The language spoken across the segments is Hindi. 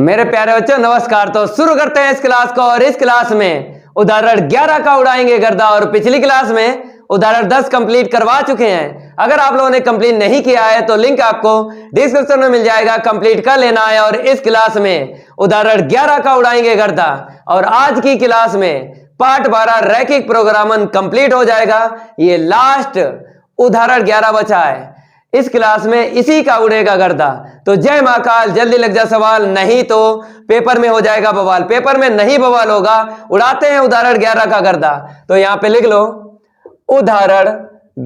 मेरे प्यारे बच्चों नमस्कार। तो शुरू करते हैं इस क्लास को। और इस क्लास में उदाहरण 11 का उड़ाएंगे गर्दा। और पिछली क्लास में उदाहरण 10 कंप्लीट करवा चुके हैं। अगर आप लोगों ने कंप्लीट नहीं किया है तो लिंक आपको डिस्क्रिप्शन में मिल जाएगा, कंप्लीट कर लेना है। और इस क्लास में उदाहरण 11 का उड़ाएंगे गर्दा। और आज की क्लास में पार्ट 12 रैखिक प्रोग्रामन कंप्लीट हो जाएगा। ये लास्ट उदाहरण 11 बचा है। इस क्लास में इसी का उड़ेगा गर्दा। तो जय महाकाल, जल्दी लग जा सवाल, नहीं तो पेपर में हो जाएगा बवाल। पेपर में नहीं बवाल होगा। उड़ाते हैं उदाहरण 11 का गर्दा। तो यहां पे लिख लो उदाहरण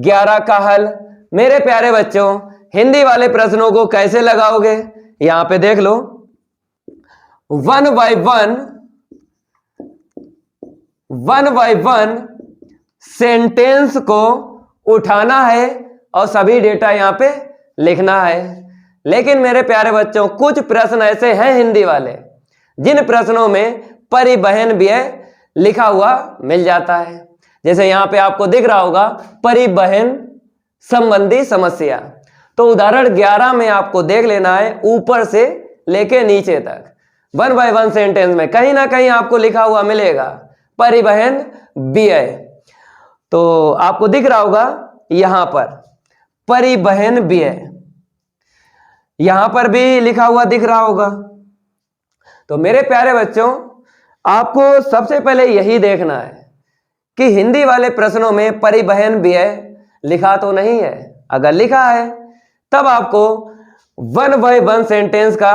11 का हल। मेरे प्यारे बच्चों हिंदी वाले प्रश्नों को कैसे लगाओगे, यहां पे देख लो। 1 बाय 1 सेंटेंस को उठाना है और सभी डेटा यहां पे लिखना है। लेकिन मेरे प्यारे बच्चों कुछ प्रश्न ऐसे हैं हिंदी वाले जिन प्रश्नों में परिवहन व्यय लिखा हुआ मिल जाता है। जैसे यहां पे आपको दिख रहा होगा परिवहन संबंधी समस्या। तो उदाहरण 11 में आपको देख लेना है ऊपर से लेके नीचे तक 1 बाय 1 सेंटेंस में कहीं ना कहीं आपको लिखा हुआ मिलेगा परिवहन व्यय। तो आपको दिख रहा होगा यहां पर परिवहन व्यय, यहां पर भी लिखा हुआ दिख रहा होगा। तो मेरे प्यारे बच्चों आपको सबसे पहले यही देखना है कि हिंदी वाले प्रश्नों में परिवहन व्यय लिखा तो नहीं है। अगर लिखा है तब आपको 1 बाय 1 सेंटेंस का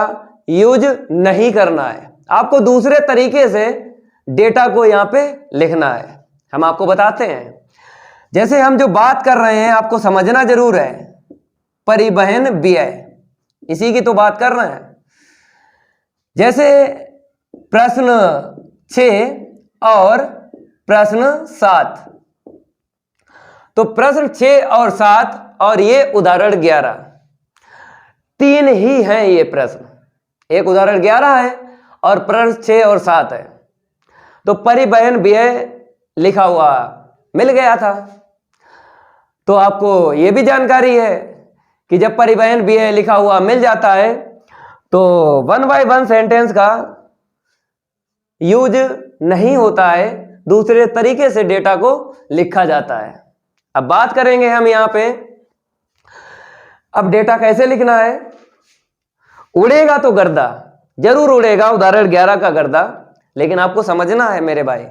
यूज नहीं करना है। आपको दूसरे तरीके से डेटा को यहां पे लिखना है। हम आपको बताते हैं। जैसे हम जो बात कर रहे हैं आपको समझना जरूर है। परिवहन व्यय इसी की तो बात कर रहे हैं। जैसे प्रश्न 6 और प्रश्न 7। तो प्रश्न 6 और 7 और ये उदाहरण 11 तीन ही हैं ये प्रश्न। एक उदाहरण 11 है और प्रश्न 6 और 7 है। तो परिवहन व्यय लिखा हुआ मिल गया था। तो आपको यह भी जानकारी है कि जब परिवहन व्यय लिखा हुआ मिल जाता है तो 1 बाय 1 सेंटेंस का यूज नहीं होता है, दूसरे तरीके से डेटा को लिखा जाता है। अब बात करेंगे हम यहां पे अब डेटा कैसे लिखना है। उड़ेगा तो गर्दा जरूर उड़ेगा, उदाहरण 11 का गर्दा। लेकिन आपको समझना है मेरे भाई,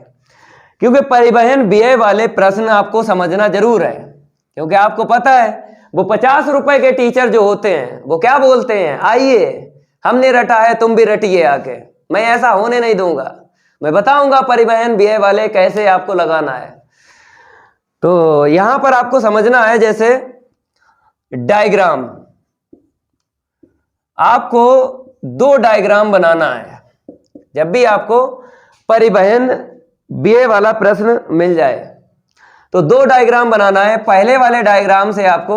क्योंकि परिवहन व्यय वाले प्रश्न आपको समझना जरूर है। क्योंकि आपको पता है वो 50 रुपए के टीचर जो होते हैं वो क्या बोलते हैं, आइए हमने रटा है तुम भी रटिए आके। मैं ऐसा होने नहीं दूंगा, मैं बताऊंगा परिवहन व्यय वाले कैसे आपको लगाना है। तो यहां पर आपको समझना है जैसे डायग्राम, आपको 2 डायग्राम बनाना है। जब भी आपको परिवहन व्यय वाला प्रश्न मिल जाए तो 2 डायग्राम बनाना है। पहले वाले डायग्राम से आपको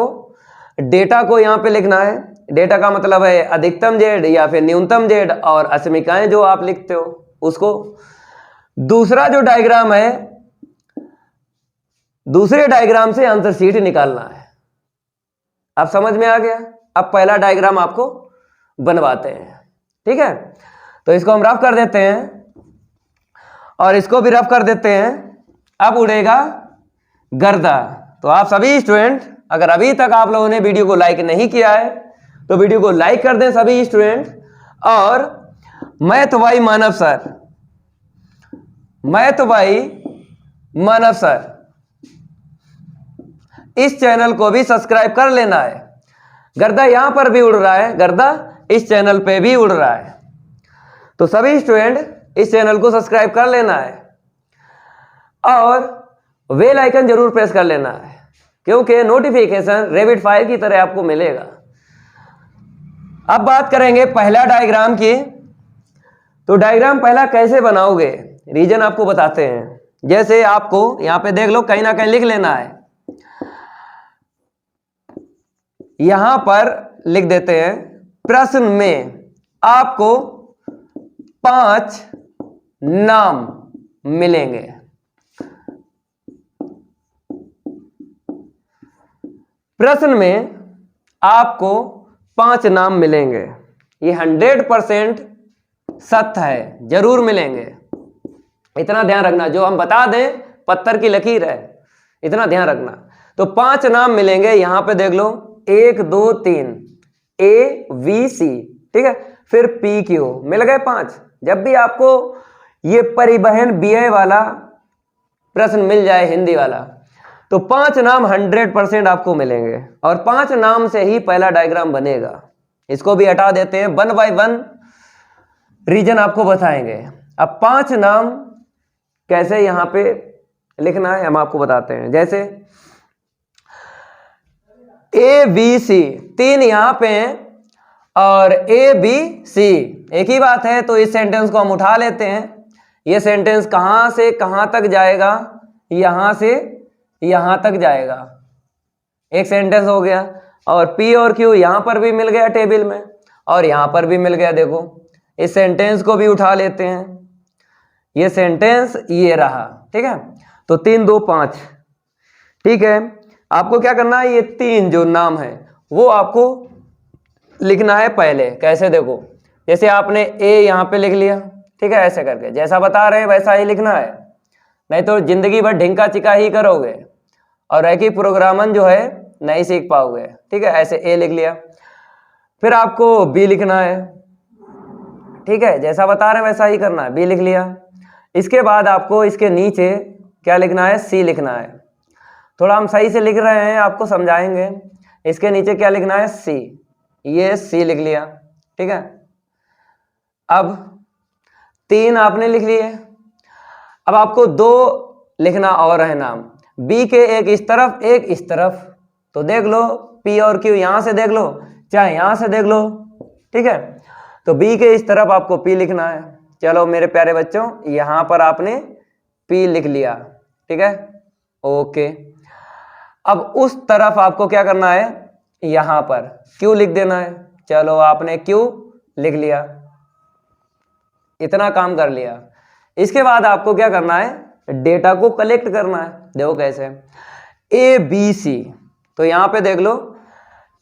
डेटा को यहां पे लिखना है। डेटा का मतलब है अधिकतम जेड या फिर न्यूनतम जेड और अश्मिकाएं जो आप लिखते हो उसको। दूसरा जो डायग्राम है दूसरे डायग्राम से आंसर शीट निकालना है। अब समझ में आ गया। अब पहला डायग्राम आपको बनवाते हैं, ठीक है। तो इसको हम रफ कर देते हैं और इसको भी रफ कर देते हैं। अब उड़ेगा गर्दा। तो आप सभी स्टूडेंट अगर अभी तक आप लोगों ने वीडियो को लाइक नहीं किया है तो वीडियो को लाइक कर दें सभी स्टूडेंट। और math by Manav sir, math by Manav sir इस चैनल को भी सब्सक्राइब कर लेना है। गर्दा यहां पर भी उड़ रहा है, गर्दा इस चैनल पे भी उड़ रहा है। तो सभी स्टूडेंट इस चैनल को सब्सक्राइब कर लेना है और बेल आइकन जरूर प्रेस कर लेना है, क्योंकि नोटिफिकेशन रैपिड फायर की तरह आपको मिलेगा। अब बात करेंगे पहला डायग्राम की। तो डायग्राम पहला कैसे बनाओगे, रीजन आपको बताते हैं। जैसे आपको यहां पे देख लो, कहीं ना कहीं लिख लेना है। यहां पर लिख देते हैं प्रश्न में आपको 5 नाम मिलेंगे। प्रश्न में आपको 5 नाम मिलेंगे। ये 100% सत्य है, जरूर मिलेंगे। इतना ध्यान रखना, जो हम बता दें पत्थर की लकीर है, इतना ध्यान रखना। तो 5 नाम मिलेंगे, यहां पे देख लो 1 2 3 ABC, ठीक है। फिर PQ मिल गए 5। जब भी आपको ये परिवहन व्यय वाला प्रश्न मिल जाए हिंदी वाला, तो 5 नाम 100% आपको मिलेंगे, और 5 नाम से ही पहला डायग्राम बनेगा। इसको भी हटा देते हैं, 1 बाय 1 रीजन आपको बताएंगे। अब 5 नाम कैसे यहां पे लिखना है हम आपको बताते हैं। जैसे ABC 3 यहां पे हैं और ABC एक ही बात है, तो इस सेंटेंस को हम उठा लेते हैं। ये सेंटेंस कहां से कहां तक जाएगा, यहां से यहां तक जाएगा, एक सेंटेंस हो गया। और P और Q यहां पर भी मिल गया टेबल में, और यहां पर भी मिल गया। देखो इस सेंटेंस को भी उठा लेते हैं, ये सेंटेंस ये रहा, ठीक है। तो 3 2 5, ठीक है। आपको क्या करना है, ये 3 जो नाम है वो आपको लिखना है पहले। कैसे, देखो जैसे आपने A यहाँ पे लिख लिया, ठीक है, ऐसे करके जैसा बता रहे हैं वैसा ही लिखना है, नहीं तो जिंदगी भर ढिंका चिका ही करोगे और रैखिक प्रोग्रामन जो है नहीं सीख पाओगे, ठीक है। ऐसे A लिख लिया, फिर आपको B लिखना है, ठीक है, जैसा बता रहे हैं वैसा ही करना है, B लिख लिया। इसके बाद आपको इसके नीचे क्या लिखना है, C लिखना है। थोड़ा हम सही से लिख रहे हैं, आपको समझाएंगे। इसके नीचे क्या लिखना है, C, ये C लिख लिया, ठीक है। अब 3 आपने लिख लिए। अब आपको 2 लिखना और है नाम, B के एक इस तरफ एक इस तरफ। तो देख लो P और Q यहां से देख लो, चाहे यहां से देख लो, ठीक है। तो B के इस तरफ आपको P लिखना है। चलो मेरे प्यारे बच्चों, यहां पर आपने P लिख लिया, ठीक है, ओके। अब उस तरफ आपको क्या करना है, यहां पर Q लिख देना है। चलो आपने Q लिख लिया, इतना काम कर लिया। इसके बाद आपको क्या करना है, डेटा को कलेक्ट करना है। देखो कैसे, ABC, तो यहां पे देख लो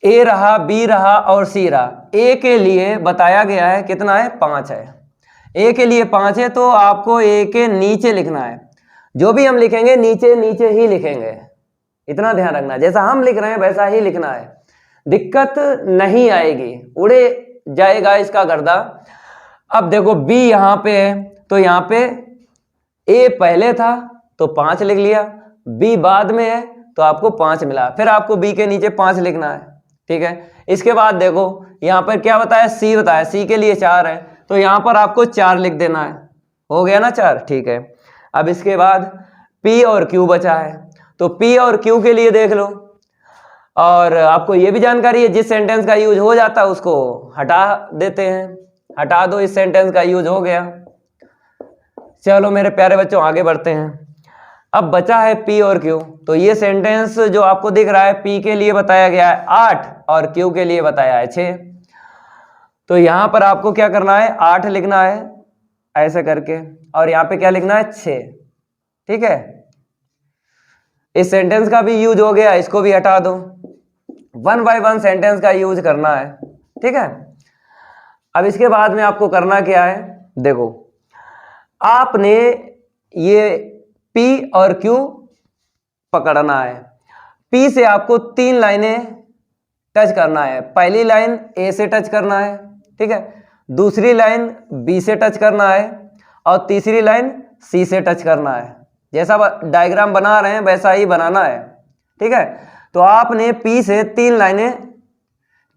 A रहा, B रहा और C रहा। A के लिए बताया गया है कितना है, 5 है। A के लिए 5 है, तो आपको A के नीचे लिखना है। जो भी हम लिखेंगे नीचे नीचे ही लिखेंगे, इतना ध्यान रखना। जैसा हम लिख रहे हैं वैसा ही लिखना है, दिक्कत नहीं आएगी, उड़े जाएगा इसका गर्दा। अब देखो B यहां पे है, तो यहां पे A पहले था तो 5 लिख लिया, B बाद में है तो आपको 5 मिला, फिर आपको B के नीचे 5 लिखना है, ठीक है। इसके बाद देखो यहां पर क्या बताया, C बताया, C के लिए 4 है, तो यहां पर आपको 4 लिख देना है। हो गया ना 4, ठीक है। अब इसके बाद P और Q बचा है, तो P और Q के लिए देख लो। और आपको ये भी जानकारी है, जिस सेंटेंस का यूज हो जाता है उसको हटा देते हैं, हटा दो, इस सेंटेंस का यूज हो गया। चलो मेरे प्यारे बच्चों आगे बढ़ते हैं। अब बचा है P और Q, तो ये सेंटेंस जो आपको दिख रहा है P के लिए बताया गया है 8 और Q के लिए बताया है 6। तो यहां पर आपको क्या करना है, 8 लिखना है ऐसे करके, और यहां पे क्या लिखना है, 6, ठीक है। इस सेंटेंस का भी यूज हो गया, इसको भी हटा दो। 1 बाय 1 सेंटेंस का यूज करना है, ठीक है। अब इसके बाद में आपको करना क्या है, देखो आपने ये P और Q पकड़ना है। P से आपको 3 लाइनें टच करना है। पहली लाइन A से टच करना है, ठीक है, दूसरी लाइन B से टच करना है, और तीसरी लाइन C से टच करना है। जैसा डायग्राम बना रहे हैं वैसा ही बनाना है, ठीक है। तो आपने P से 3 लाइनें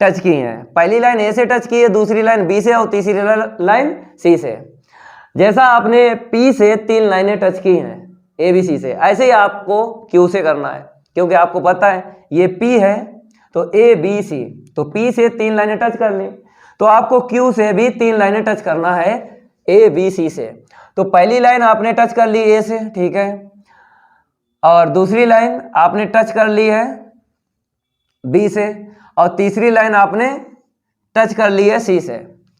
टच की हैं, पहली लाइन A से टच की है, दूसरी लाइन B से और तीसरी लाइन C से। जैसा आपने P से 3 लाइनें टच की हैं ABC से, ऐसे ही आपको Q से करना है, क्योंकि आपको पता है ये P है तो ABC, तो P से 3 लाइनें टच कर ली, तो आपको Q से भी 3 लाइनें टच करना है ABC से। तो पहली लाइन आपने टच कर ली A से, ठीक है, और दूसरी लाइन आपने टच कर ली है B से, और तीसरी लाइन आपने टच कर ली है C से।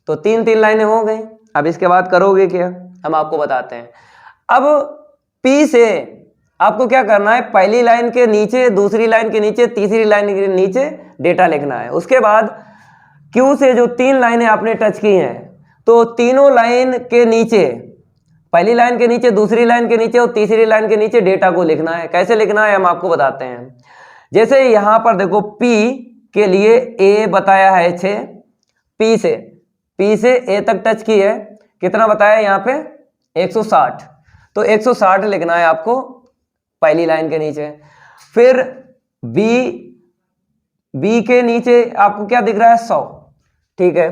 तो 3 लाइनें हो गई। अब इसके बाद करोगे क्या, हम आपको बताते हैं। अब P से आपको क्या करना है, पहली लाइन के नीचे, दूसरी लाइन के नीचे, तीसरी लाइन के नीचे डेटा लिखना है। उसके बाद Q से जो 3 लाइनें आपने टच की हैं, तो तीनों लाइन के नीचे, पहली लाइन के नीचे, दूसरी लाइन के नीचे और तीसरी लाइन के नीचे डेटा को लिखना है। कैसे लिखना है हम आपको बताते हैं। जैसे यहां पर देखो P के लिए A बताया है 6, P से A तक टच की है, कितना बताया यहाँ पे 160, तो 160 लिखना है आपको पहली लाइन के नीचे। फिर B के नीचे आपको क्या दिख रहा है 100, ठीक है,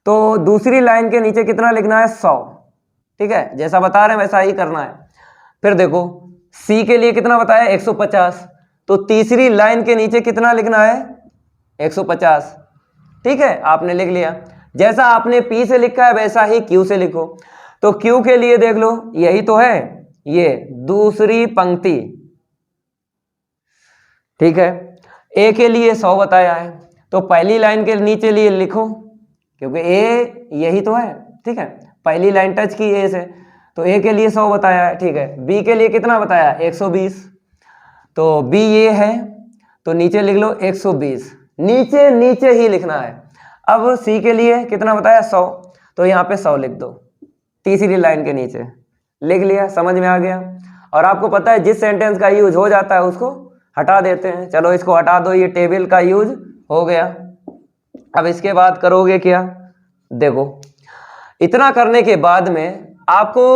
तो दूसरी लाइन के नीचे कितना लिखना है 100, ठीक है, जैसा बता रहे हैं वैसा ही करना है। फिर देखो C के लिए कितना बताया 150, तो तीसरी लाइन के नीचे कितना लिखना है 150, ठीक है, आपने लिख लिया। जैसा आपने P से लिखा है वैसा ही Q से लिखो। तो Q के लिए देख लो, यही तो है, ये दूसरी पंक्ति, ठीक है। A के लिए 100 बताया है, तो पहली लाइन के नीचे लिए लिखो, क्योंकि A यही तो है, ठीक है, पहली लाइन टच की A से, तो A के लिए 100 बताया है, ठीक है। B के लिए कितना बताया 120, तो B ये है, तो नीचे लिख लो 120, नीचे नीचे ही लिखना है। अब C के लिए कितना बताया 100, तो यहाँ पे 100 लिख दो, तीसरी लाइन के नीचे लिख लिया, समझ में आ गया। और आपको पता है जिस सेंटेंस का यूज हो जाता है उसको हटा देते हैं, चलो इसको हटा दो, ये टेबल का यूज हो गया। अब इसके बाद करोगे क्या, देखो इतना करने के बाद में आपको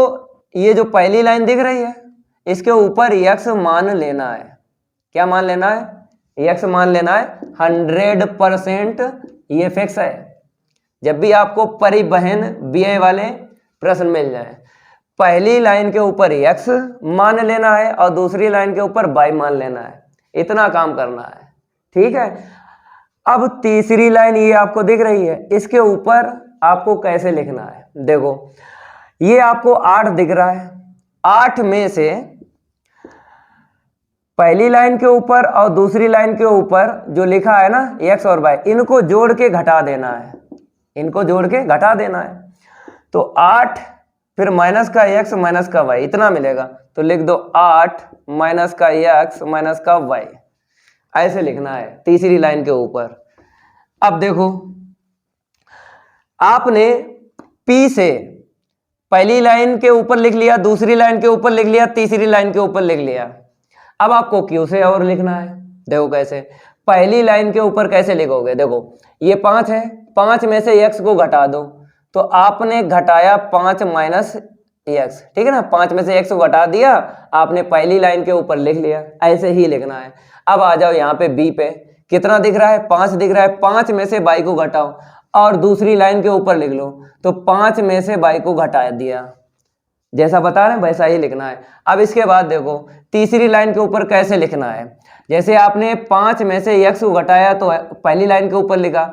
ये जो पहली लाइन दिख रही है इसके ऊपर x मान लेना है। क्या मान लेना है, x मान लेना है 100%, ये फिक्स है। जब भी आपको परिवहन व्यय वाले प्रश्न मिल जाए, पहली लाइन के ऊपर x मान लेना है और दूसरी लाइन के ऊपर y मान लेना है, इतना काम करना है, ठीक है। अब तीसरी लाइन ये आपको दिख रही है, इसके ऊपर आपको कैसे लिखना है, देखो ये आपको 8 दिख रहा है, 8 में से पहली लाइन के ऊपर और दूसरी लाइन के ऊपर जो लिखा है ना x और y, इनको जोड़ के घटा देना है, इनको जोड़ के घटा देना है। तो 8 फिर माइनस का x माइनस का y, इतना मिलेगा, तो लिख दो 8 माइनस का x माइनस का y, ऐसे लिखना है तीसरी लाइन के ऊपर। अब देखो आपने P से पहली लाइन के ऊपर लिख लिया, दूसरी लाइन के ऊपर लिख लिया, तीसरी लाइन के ऊपर लिख लिया। अब आपको Q से और लिखना है, देखो कैसे, पहली लाइन के ऊपर कैसे लिखोगे, देखो ये 5 है, 5 में से x को घटा दो, तो आपने घटाया 5 माइनस x, ठीक है ना, 5 में से x को घटा दिया, आपने पहली लाइन के ऊपर लिख लिया, ऐसे ही लिखना है। अब आ जाओ यहाँ पे B पे, कितना दिख रहा है 5 दिख रहा है, 5 में से y को घटाओ और दूसरी लाइन के ऊपर लिख लो, तो 5 में से y को घटा दिया, जैसा बता रहे हैं वैसा ही लिखना है। अब इसके बाद देखो तीसरी लाइन के ऊपर कैसे लिखना है, जैसे आपने 5 में से x को घटाया तो पहली लाइन के ऊपर लिखा,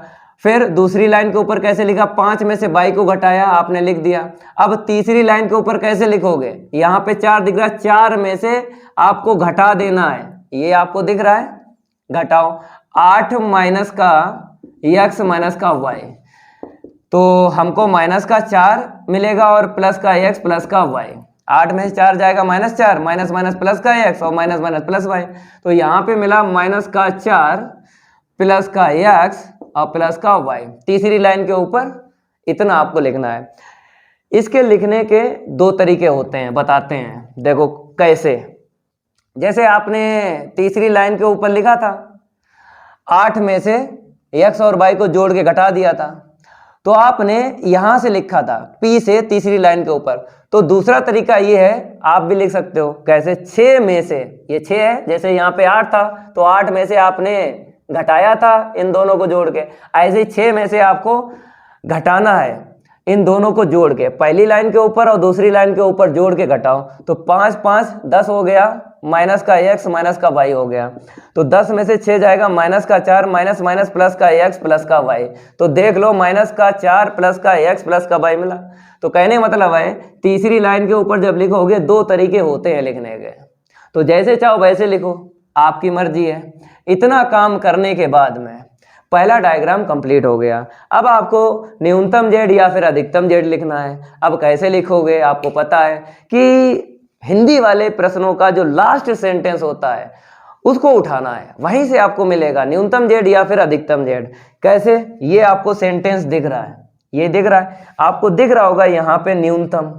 फिर दूसरी लाइन के ऊपर कैसे लिखा, 5 में से y को घटाया, आपने लिख दिया। अब तीसरी लाइन के ऊपर कैसे लिखोगे, यहाँ पे 4 दिख रहा है, 4 में से आपको घटा देना है, ये आपको दिख रहा है, घटाओ 8 माइनस का x माइनस का y, तो हमको माइनस का 4 मिलेगा और प्लस का x प्लस का y, 8 में से 4 जाएगा -4, माइनस माइनस प्लस का x और माइनस माइनस प्लस y, तो यहाँ पे मिला माइनस का 4 प्लस का x और प्लस का y, तीसरी लाइन के ऊपर इतना आपको लिखना है। इसके लिखने के 2 तरीके होते हैं, बताते हैं, देखो कैसे। जैसे आपने तीसरी लाइन के ऊपर लिखा था, 8 में से x और y को जोड़ के घटा दिया था, तो आपने यहां से लिखा था P से तीसरी लाइन के ऊपर। तो दूसरा तरीका ये है, आप भी लिख सकते हो कैसे, 6 में से, ये 6 है, जैसे यहाँ पे 8 था तो 8 में से आपने घटाया था इन दोनों को जोड़ के, ऐसे ही 6 में से आपको घटाना है इन दोनों को जोड़ के, पहली लाइन के ऊपर और दूसरी लाइन के ऊपर जोड़ के घटाओ, तो 5 5 10 हो गया, माइनस का x माइनस का y हो गया, तो 10 में से 6 जाएगा, माइनस का 4 माइनस माइनस प्लस का x प्लस का y, तो देख लो माइनस का 4 प्लस का x प्लस का y मिला। तो कहने मतलब है तीसरी लाइन के ऊपर जब लिखोगे 2 तरीके होते हैं लिखने के, तो जैसे चाहो वैसे लिखो, आपकी मर्जी है। इतना काम करने के बाद में पहला डायग्राम कंप्लीट हो गया। अब आपको न्यूनतम जेड या फिर अधिकतम जेड लिखना है। अब कैसे लिखोगे, आपको पता है कि हिंदी वाले प्रश्नों का जो लास्ट सेंटेंस होता है उसको उठाना है, वहीं से आपको मिलेगा न्यूनतम जेड या फिर अधिकतम जेड। कैसे, ये आपको सेंटेंस दिख रहा है, ये दिख रहा है आपको, दिख रहा होगा यहाँ पे न्यूनतम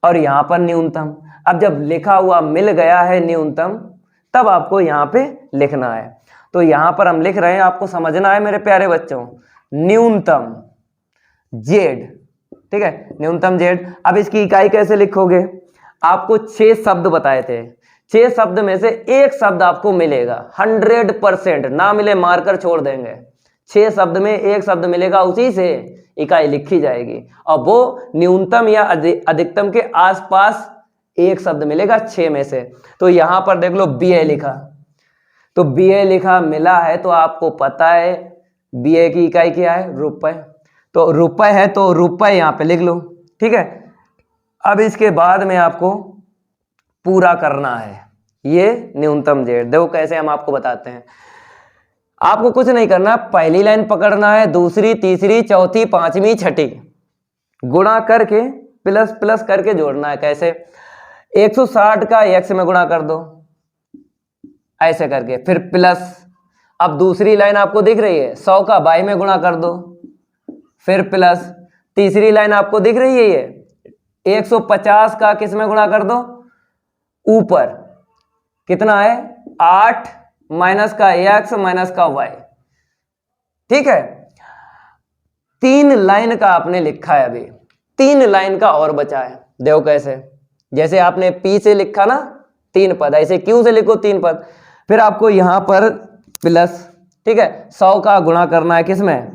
और यहाँ पर न्यूनतम। अब जब लिखा हुआ मिल गया है न्यूनतम, तब आपको यहाँ पे लिखना है। तो यहाँ पर हम लिख रहे हैं, आपको समझना है मेरे प्यारे बच्चों, न्यूनतम जेड, ठीक है, न्यूनतम जेड। अब इसकी इकाई कैसे लिखोगे, आपको 6 शब्द बताए थे, 6 शब्द में से एक शब्द आपको मिलेगा, 100% ना मिले मारकर छोड़ देंगे। 6 शब्द में एक शब्द मिलेगा, उसी से इकाई लिखी जाएगी और वो न्यूनतम या अधिकतम के आसपास एक शब्द मिलेगा 6 में से। तो यहां पर देख लो बीए लिखा, तो बीए लिखा मिला है, तो आपको पता है बीए की इकाई क्या है, रुपए। तो रुपए है तो रुपए यहां पे लिख लो, ठीक है। अब इसके बाद में आपको पूरा करना है ये न्यूनतम जेड। देखो कैसे हम आपको बताते हैं, आपको कुछ नहीं करना, पहली लाइन पकड़ना है, दूसरी, तीसरी, चौथी, पांचवी, छठी, गुणा करके प्लस प्लस करके जोड़ना है। कैसे, 160 का x में गुणा कर दो, ऐसे करके, फिर प्लस। अब दूसरी लाइन आपको दिख रही है, 100 का y में गुणा कर दो, फिर प्लस। तीसरी लाइन आपको दिख रही है ये 150 का किस में गुणा कर दो, ऊपर कितना है 8 माइनस का x माइनस का y, ठीक है। 3 लाइन का आपने लिखा है, अभी 3 लाइन का और बचा है। देखो कैसे, जैसे आपने p से लिखा ना 3 पद, ऐसे q से लिखो 3 पद, फिर आपको यहां पर प्लस, ठीक है, 100 का गुणा करना है किसमें,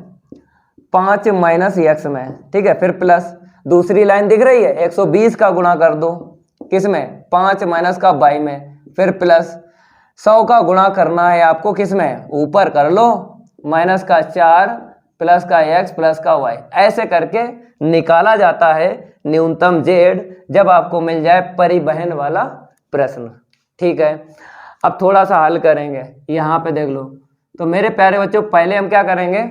5 माइनस x में, ठीक है, फिर प्लस। दूसरी लाइन दिख रही है, 120 का गुणा कर दो किसमें, 5 माइनस का y में, फिर प्लस। 100 का गुणा करना है आपको किसमें, ऊपर कर लो, माइनस का 4 प्लस का x प्लस का y। ऐसे करके निकाला जाता है न्यूनतम जेड, जब आपको मिल जाए परिवहन वाला प्रश्न, ठीक है। अब थोड़ा सा हल करेंगे, यहाँ पे देख लो। तो मेरे प्यारे बच्चों, पहले हम क्या करेंगे,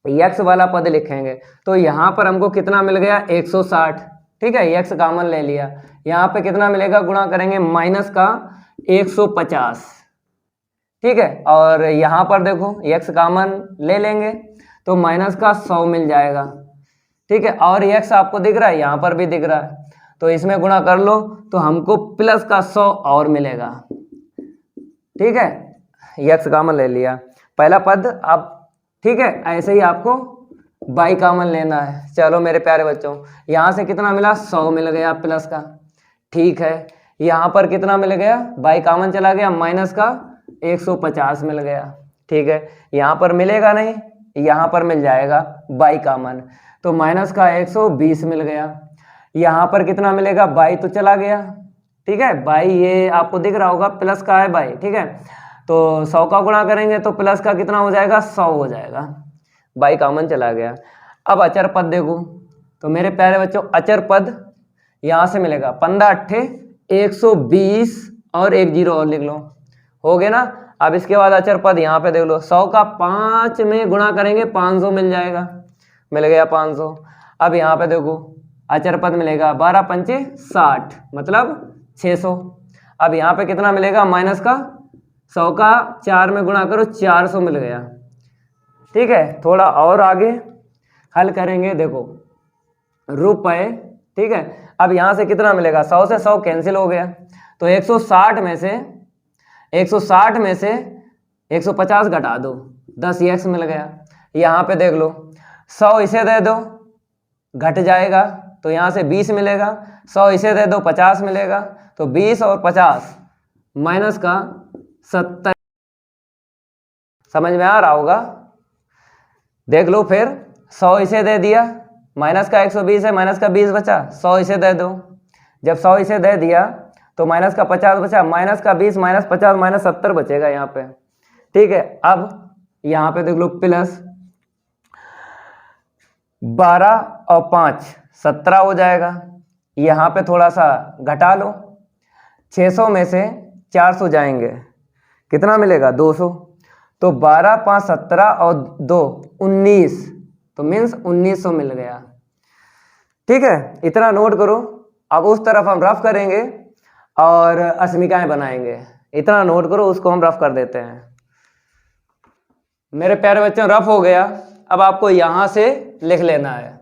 x वाला पद लिखेंगे। तो यहाँ पर हमको कितना मिल गया, 160, ठीक है, x कॉमन ले लिया। यहाँ पे कितना मिलेगा, गुणा करेंगे माइनस का 150, ठीक है, और यहाँ पर देखो x कॉमन ले लेंगे तो माइनस का 100 मिल जाएगा, ठीक है, और x आपको दिख रहा है, यहाँ पर भी दिख रहा है, तो इसमें गुणा कर लो तो हमको प्लस का 100 और मिलेगा, ठीक है, x कॉमन ले लिया पहला पद। अब ठीक है, ऐसे ही आपको y कॉमन लेना है। चलो मेरे प्यारे बच्चों, यहाँ से कितना मिला, 100 मिल गया प्लस का, ठीक है। यहाँ पर कितना मिल गया, y कॉमन चला गया, माइनस का 150 मिल गया, ठीक है। यहाँ पर मिलेगा नहीं, यहाँ पर मिल जाएगा y कॉमन, तो माइनस का 120 मिल गया। यहाँ पर कितना मिलेगा, y तो चला गया, ठीक है, y ये आपको दिख रहा होगा, प्लस का है y, ठीक है। तो 100 का गुणा करेंगे तो प्लस का कितना हो जाएगा, 100 हो जाएगा, y कॉमन चला गया। अब अचर पद देखो, तो मेरे प्यारे बच्चों अचर पद यहाँ से मिलेगा 15 अट्ठे 120 और 1 0 और लिख लो, हो गया ना। अब इसके बाद अचर पद यहाँ पे देख लो, 100 का 5 में गुणा करेंगे 500 मिल जाएगा, मिल गया 500। अब यहाँ पे देखो अचर पद मिलेगा 12 पंचे 60 मतलब 600। अब यहाँ पे कितना मिलेगा, माइनस का 100 का 4 में गुणा करो 400 मिल गया, ठीक है। थोड़ा और आगे हल करेंगे, देखो रुपए, ठीक है। अब यहाँ से कितना मिलेगा, 100 से 100 कैंसिल हो गया, तो 160 में से 150 घटा दो, 10 x मिल गया। यहाँ पे देख लो 100 इसे दे दो, घट जाएगा, तो यहाँ से 20 मिलेगा, 100 इसे दे दो 50 मिलेगा, तो 20 और 50 माइनस का 70। समझ में आ रहा होगा, देख लो फिर 100 इसे दे दिया, माइनस का 120 है, माइनस का 20 बचा, 100 इसे दे दो, जब 100 इसे दे दिया तो माइनस का 50 बचा, माइनस का 20 माइनस 50 माइनस 70 बचेगा यहाँ पे, ठीक है। अब यहाँ पे देख लो प्लस 12 और 5 17 हो जाएगा। यहाँ पे थोड़ा सा घटा लो, 600 में से 400 जाएंगे, कितना मिलेगा 200, तो 12 5 17 और 2 19, तो मीन्स 1900 मिल गया, ठीक है। इतना नोट करो। अब उस तरफ हम रफ करेंगे और अस्मिकाएं बनाएंगे, इतना नोट करो, उसको हम रफ कर देते हैं। मेरे प्यारे बच्चों रफ हो गया। अब आपको यहाँ से लिख लेना है।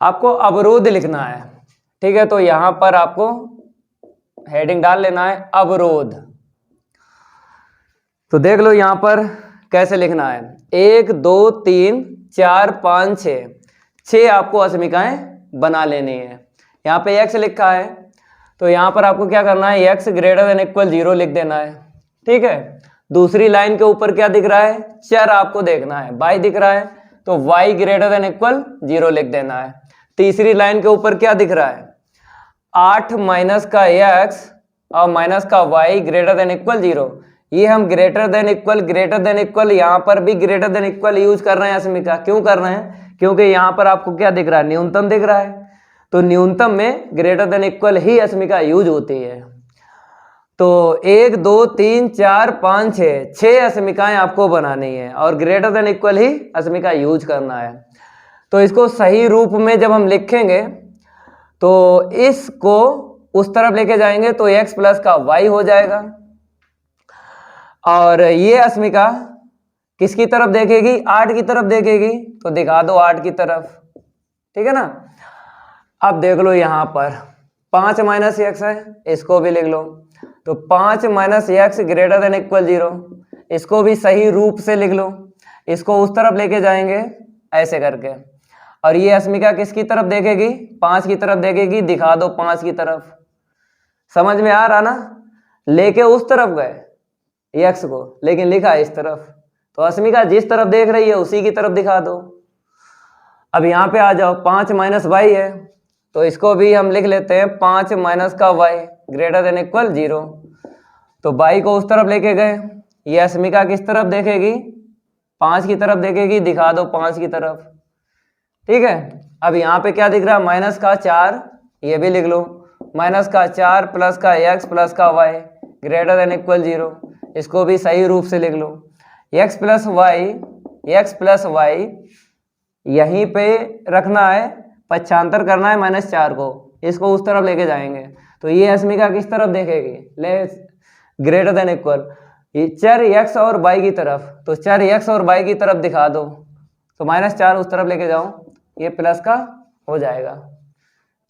आपको अवरोध लिखना है, ठीक है। तो यहां पर आपको हेडिंग डाल लेना है अवरोध। तो देख लो यहां पर कैसे लिखना है, 1 2 3 4 5 6 आपको असमिकाएं बना लेनी है। यहाँ पे x लिखा है तो यहाँ पर आपको क्या करना है, x ग्रेटर देन इक्वल 0 लिख देना है, ठीक है। दूसरी लाइन के ऊपर क्या दिख रहा है, चर आपको देखना है, y दिख रहा है तो y ग्रेटर देन इक्वल 0 लिख देना है। तीसरी लाइन के ऊपर क्या दिख रहा है, 8 माइनस का x और माइनस का y ग्रेटर देन इक्वल 0। ये हम ग्रेटर देन इक्वल यहाँ पर भी ग्रेटर देन इक्वल यूज कर रहे हैं असमिका। क्यों कर रहे हैं, क्योंकि यहाँ पर आपको क्या दिख रहा है, न्यूनतम दिख रहा है। तो न्यूनतम में ग्रेटर देन इक्वल ही असमिका यूज होती है। तो 1 2 3 4 5 6 असमिकाएं आपको बनानी है और ग्रेटर देन इक्वल ही असमिका यूज करना है। तो इसको सही रूप में जब हम लिखेंगे तो इसको उस तरफ लेके जाएंगे तो x प्लस का y हो जाएगा और ये असमिका किसकी तरफ देखेगी, 8 की तरफ देखेगी। तो दिखा दो 8 की तरफ, ठीक है ना। अब देख लो यहाँ पर 5 माइनस एक्स है, इसको भी लिख लो। तो 5 minus x greater than equal 0, इसको भी सही रूप से लिख लो। इसको उस तरफ लेके जाएंगे ऐसे करके और ये असमिका किसकी तरफ देखेगी, 5 की तरफ देखेगी। दिखा दो 5 की तरफ, समझ में आ रहा ना। लेके उस तरफ गए एक्स को, लेकिन लिखा इस तरफ। तो असमिका जिस तरफ देख रही है उसी की तरफ दिखा दो। अब यहाँ पे आ जाओ, 5 माइनस वाई है तो इसको भी हम लिख लेते हैं 5 माइनस का वाई ग्रेटर देन इक्वल 0। तो वाई को उस तरफ लेके गए, ये असमिका किस तरफ देखेगी, 5 की तरफ देखेगी। दिखा दो 5 की तरफ, ठीक है। अब यहाँ पे क्या दिख रहा है, माइनस का 4, ये भी लिख लो। माइनस का 4 प्लस का x प्लस का y ग्रेटर देन इक्वल 0, इसको भी सही रूप से लिख लो। x प्लस वाई यहीं पे रखना है, पक्षांतर करना है -4 को, इसको उस तरफ लेके जाएंगे। तो ये असमिका किस तरफ देखेगी, ग्रेटर देन इक्वल ये चर x और y की तरफ। तो चर x और y की तरफ दिखा दो, तो -4 उस तरफ लेके जाओ, ये प्लस का हो जाएगा,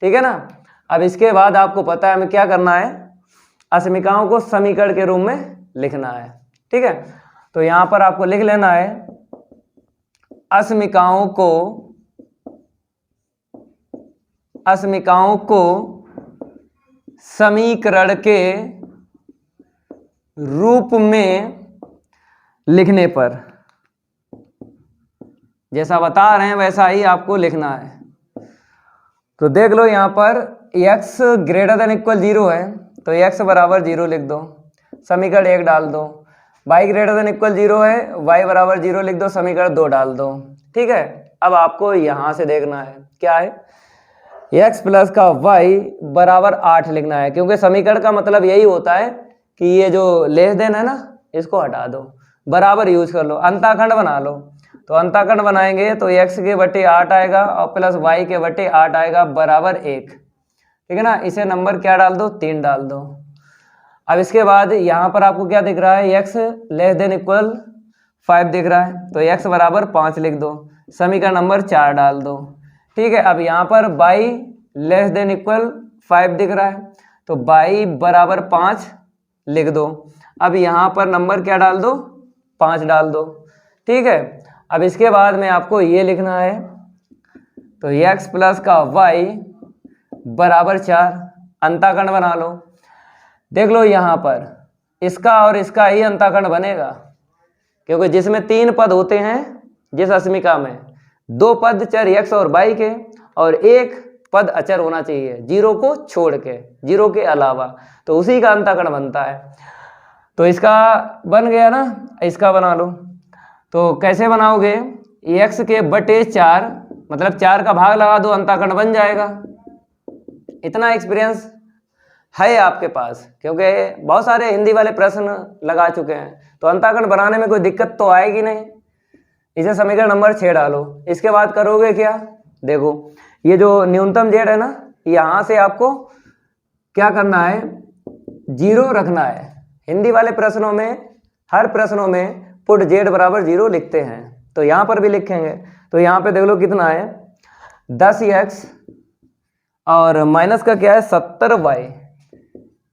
ठीक है ना। अब इसके बाद आपको पता है हमें क्या करना है, असमिकाओं को समीकरण के रूप में लिखना है, ठीक है। तो यहां पर आपको लिख लेना है असमिकाओं को समीकरण के रूप में लिखने पर, जैसा बता रहे हैं वैसा ही आपको लिखना है। तो देख लो यहां पर x ग्रेटर देन इक्वल 0 है तो x बराबर 0 लिख दो, समीकरण 1 डाल दो। y ग्रेटर देन इक्वल 0 है, y बराबर 0 लिख दो, समीकरण 2 डाल दो, ठीक है। अब आपको यहां से देखना है क्या है, x प्लस का y बराबर 8 लिखना है, क्योंकि समीकरण का मतलब यही होता है कि ये जो लेस देन है ना इसको हटा दो, बराबर यूज कर लो, अंताखंड बना लो। तो अंताखंड बनाएंगे तो x के बटे 8 आएगा और प्लस y के बटे 8 आएगा बराबर 1, ठीक है ना। इसे नंबर क्या डाल दो, 3 डाल दो। अब इसके बाद यहाँ पर आपको क्या दिख रहा है, x लेस देन इक्वल 5 दिख रहा है तो x बराबर 5 लिख दो, समीकरण नंबर 4 डाल दो, ठीक है। अब यहाँ पर y लेस देन इक्वल 5 दिख रहा है तो y बराबर 5 लिख दो। अब यहाँ पर नंबर क्या डाल दो, 5 डाल दो, ठीक है। अब इसके बाद में आपको ये लिखना है, तो x प्लस का y बराबर 4, अंताखंड बना लो। देख लो यहाँ पर इसका और इसका ही अंताखंड बनेगा, क्योंकि जिसमें 3 पद होते हैं, जिस असमिका में 2 पद चर x और y के और 1 पद अचर होना चाहिए 0 को छोड़ के, 0 के अलावा, तो उसी का अंताखंड बनता है। तो इसका बन गया ना, इसका बना लो। तो कैसे बनाओगे, x के बटे 4 मतलब 4 का भाग लगा दो, अंताखंड बन जाएगा। इतना एक्सपीरियंस है आपके पास, क्योंकि बहुत सारे हिंदी वाले प्रश्न लगा चुके हैं, तो अंताखंड बनाने में कोई दिक्कत तो आएगी नहीं। इसे समीकरण नंबर 6 डालो। इसके बाद करोगे क्या, देखो ये जो न्यूनतम जेड है ना, यहाँ से आपको क्या करना है, 0 रखना है। हिंदी वाले प्रश्नों में हर प्रश्नों में पुट जेड बराबर 0 लिखते हैं, तो यहाँ पर भी लिखेंगे। तो यहाँ पे देख लो कितना है 10x और माइनस का क्या है 70y,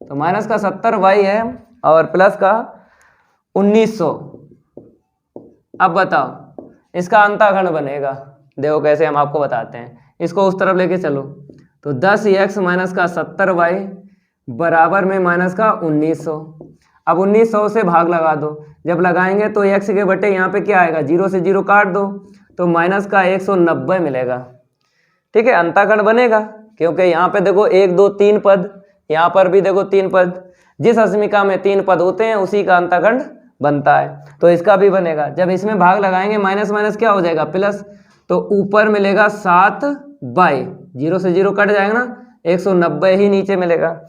तो माइनस का 70y है और प्लस का 1900। अब बताओ इसका अंताखंड बनेगा, देखो कैसे हम आपको बताते हैं। इसको उस तरफ लेके चलो, तो 10x माइनस का 70y बराबर में माइनस का 1900। अब 1900 से भाग लगा दो, जब लगाएंगे तो x के बटे यहाँ पे क्या आएगा, 0 से 0 काट दो तो माइनस का 190 मिलेगा। ठीक है, अंताखंड बनेगा क्योंकि यहाँ पे देखो 1 2 3 पद, यहाँ पर भी देखो 3 पद, जिस अस्मिका में 3 पद होते हैं उसी का अंताखंड बनता है, तो इसका भी बनेगा। जब इसमें भाग लगाएंगे माइनस माइनस क्या हो जाएगा प्लस, तो ऊपर मिलेगा 7y, 0 से 0 कट जाएगा ना, 190 ही नीचे मिलेगा।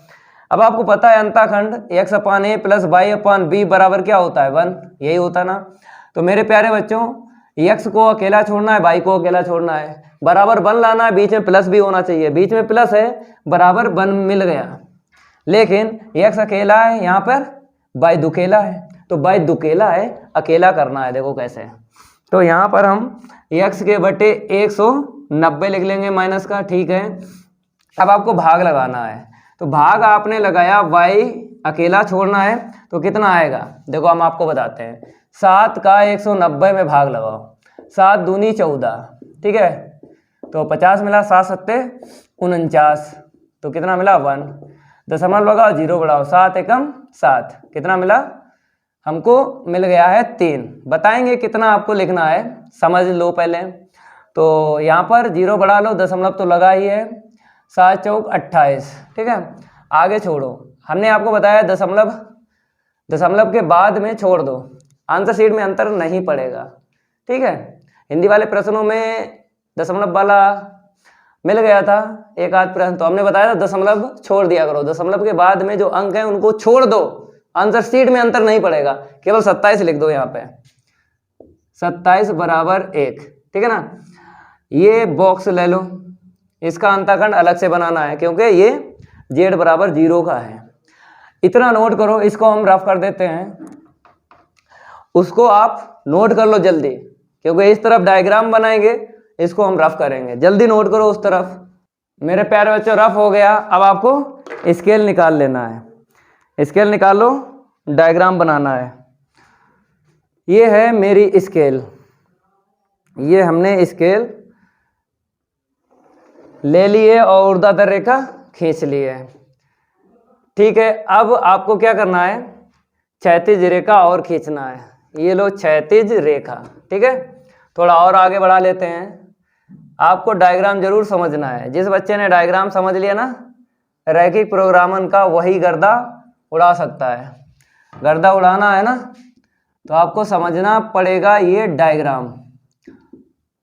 अब आपको पता है अंताखंड x/a प्लस y/b बराबर क्या होता है 1, यही होता ना। तो मेरे प्यारे बच्चों x को अकेला छोड़ना है, y को अकेला छोड़ना है, बराबर 1 लाना है, बीच में प्लस भी होना चाहिए, बीच में प्लस है बराबर 1 मिल गया। लेकिन x अकेला है, यहाँ पर y दुकेला है, तो y दुकेला है, अकेला करना है, देखो कैसे। तो यहाँ पर हम x के बटे 190 लिख लेंगे माइनस का, ठीक है। अब आपको भाग लगाना है, तो भाग आपने लगाया, y अकेला छोड़ना है, तो कितना आएगा देखो हम आपको बताते हैं। 7 का 190 में भाग लगाओ, 7 दूनी 14, ठीक है, तो 50 मिला, 7 सत्ते 49, तो कितना मिला 1, दशमलव लगाओ, 0 बढ़ाओ, 7 एकम 7, कितना मिला हमको, मिल गया है 3। बताएंगे कितना आपको लिखना है, समझ लो पहले। तो यहाँ पर 0 बढ़ा लो, दशमलव तो लगा ही है, 7 चौक 28, ठीक है। आगे छोड़ो, हमने आपको बताया दशमलव, दशमलव के बाद में छोड़ दो, आंसर शीट में अंतर नहीं पड़ेगा, ठीक है। हिंदी वाले प्रश्नों में दशमलव वाला मिल गया था एक आध प्रश्न, तो हमने बताया था दशमलव छोड़ दिया करो, दशमलव के बाद में जो अंक है उनको छोड़ दो, आंसर शीट में अंतर नहीं पड़ेगा, केवल 27 लिख दो यहाँ पे, 27 बराबर 1, ठीक है ना। ये बॉक्स ले लो, इसका अंताखंड अलग से बनाना है क्योंकि ये z बराबर 0 का है। इतना नोट करो, इसको हम रफ कर देते हैं, उसको आप नोट कर लो जल्दी, क्योंकि इस तरफ डायग्राम बनाएंगे, इसको हम रफ करेंगे, जल्दी नोट करो उस तरफ। मेरे प्यारे बच्चों रफ हो गया, अब आपको स्केल निकाल लेना है, स्केल निकाल लो, डायग्राम बनाना है। ये है मेरी स्केल, ये हमने स्केल ले लिए और ऊर्ध्वाधर रेखा खींच ली है, ठीक है। अब आपको क्या करना है, क्षैतिज रेखा और खींचना है, ये लो क्षैतिज रेखा, ठीक है। थोड़ा और आगे बढ़ा लेते हैं, आपको डायग्राम जरूर समझना है। जिस बच्चे ने डायग्राम समझ लिया ना रैखिक प्रोग्रामन का, वही गर्दा उड़ा सकता है। गर्दा उड़ाना है ना, तो आपको समझना पड़ेगा ये डायग्राम।